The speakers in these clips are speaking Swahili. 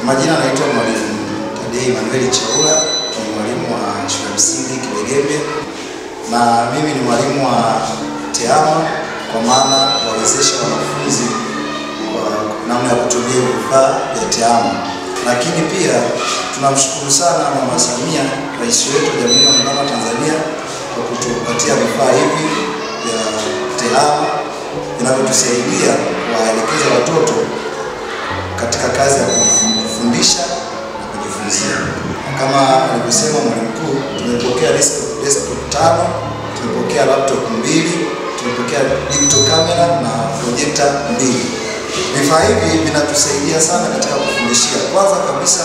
Majina naitwa Mwalimu Tadei Manuel Chaula, ni mwalimu wa shule ya msingi Kidegembe, na mimi ni mwalimu wa TEHAMA, kwa maana kuwawezesha wanafunzi kwa namna ya kutumia vifaa vya TEHAMA. Lakini pia tunamshukuru sana Mama Samia, Rais wetu wa Jamhuri ya Muungano wa Tanzania, kwa kutupatia vifaa hivi vya TEHAMA vinavyotusaidia kuwaelekeza watoto katika kazi ya kufundisha na kujifunzia. Kama alivyosema mwalimu mkuu, tumepokea desktop 5, tumepokea laptop 2, tumepokea digital camera na projector 2. Vifaa hivi vinatusaidia sana katika kufundishia. Kwanza kabisa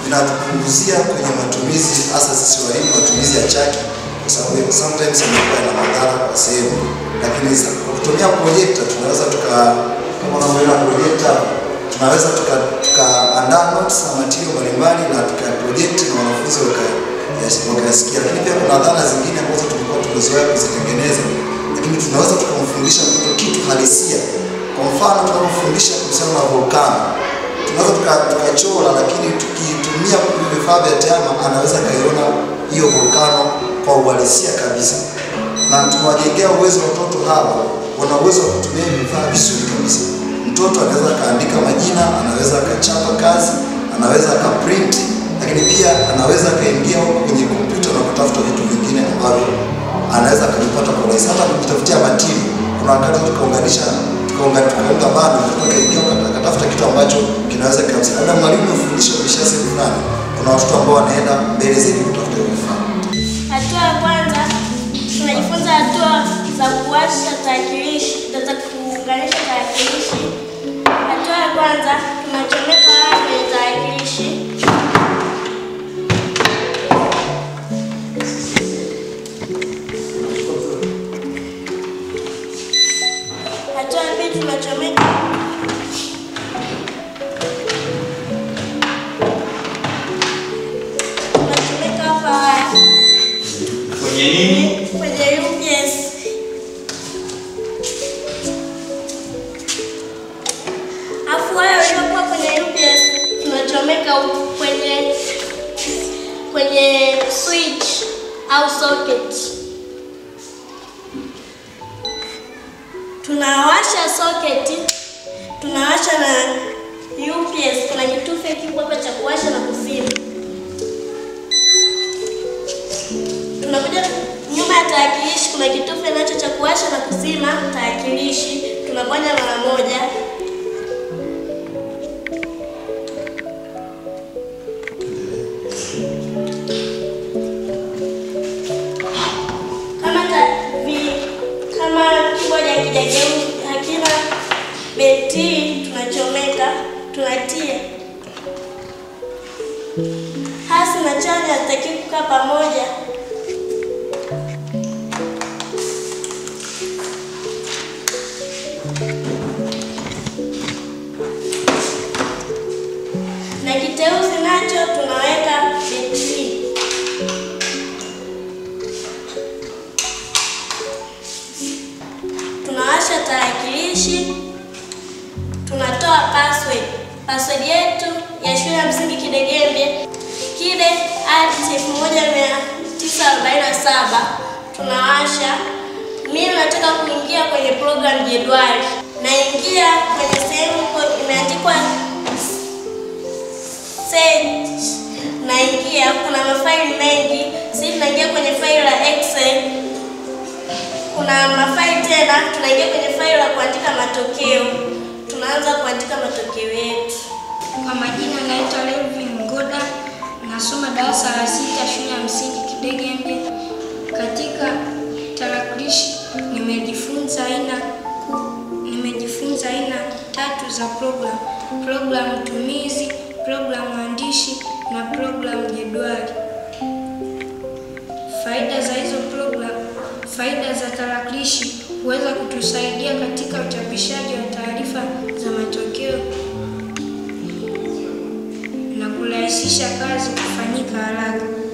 vinatupunguzia kwenye matumizi, hasa sisi walimu, matumizi ya chaki, kwa sababu sometimes inakuwa na madhara kwa sehemu. Lakini kwa kutumia projector tunaweza kama unavyoona projector, tunaweza tukaandaa notes na material mbalimbali na tukaproject na wanafunzi wakasikia. Lakini pia kuna dhana zingine ambazo tulikuwa tumezoea kuzitengeneza, lakini tunaweza tukamfundisha mtoto kitu halisia. Kwa mfano, tunapofundisha kuhusiana na volcano, tunaweza tukachora, lakini tukitumia vifaa vya TEHAMA anaweza kaiona hiyo volcano kwa uhalisia kabisa. Na tunawajengea uwezo watoto hawa, wana uwezo wa kutumia vifaa vizuri kabisa. Mtoto anaweza kaandika majina, anaweza akachapa kazi, anaweza akaprint, lakini pia anaweza kaingia huko kwenye kompyuta na kutafuta vitu vingine ambavyo anaweza kuvipata kwa urahisi. Hata kujitafutia matini, kuna wakati tukaunga bado mtoto kaingia akatafuta kitu ambacho kinaweza kumsaidia. Labda mwalimu anafundisha biashara sehemu fulani, kuna watoto ambao wanaenda mbele zaidi kutafuta vifaa. Hatua ya kwanza, tunajifunza hatua za kuwasha tarakilishi, za kuunganisha tarakilishi. Hatua ya kwanza, tunachomeka waya kwenye tarakilishi. Hatua ya pili, tunachomeka hapa waya. Kwenye nini? Kwenye UPS. Afu waya uliokuwa kwenye UPS tunachomeka kwenye switch au socket. Tunawasha socket, tunawasha na UPS, kuna kitufe kipo hapa cha kuwasha na kuzima. Tunakuja nyuma ya tarakilishi, kuna kitufe nacho cha kuwasha na kuzima tarakilishi, tunafanya mara moja. Kama keyboard hakina betri, tunachomeka, tunatia. Hasi na chanya hataki kukaa pamoja. Na kiteuzi nacho tunaweka betri. Tunawasha tarakilishi, tunatoa password. Password yetu ya shule ya msingi Kidegembe Kide @ 1947. Tunawasha. Mimi nataka kuingia kwenye program jedwali. Naingia kwenye sehemu imeandikwa set. Naingia, kuna mafaili mengi. Sisi tunaingia kwenye faili la Excel. Kuna mafaili tena, tunaingia kwenye faili la kuandika matokeo. Tunaanza kuandika matokeo yetu. Kwa majina naitwa Levi Ngoda, nasoma darasa la 6 shule ya msingi Kidegembe. Katika tarakilishi nimejifunza aina 3 za program: program tumizi, program andishi na program jedwali. Faida za tarakilishi huweza kutusaidia katika uchapishaji wa taarifa za matokeo na kurahisisha kazi kufanyika haraka.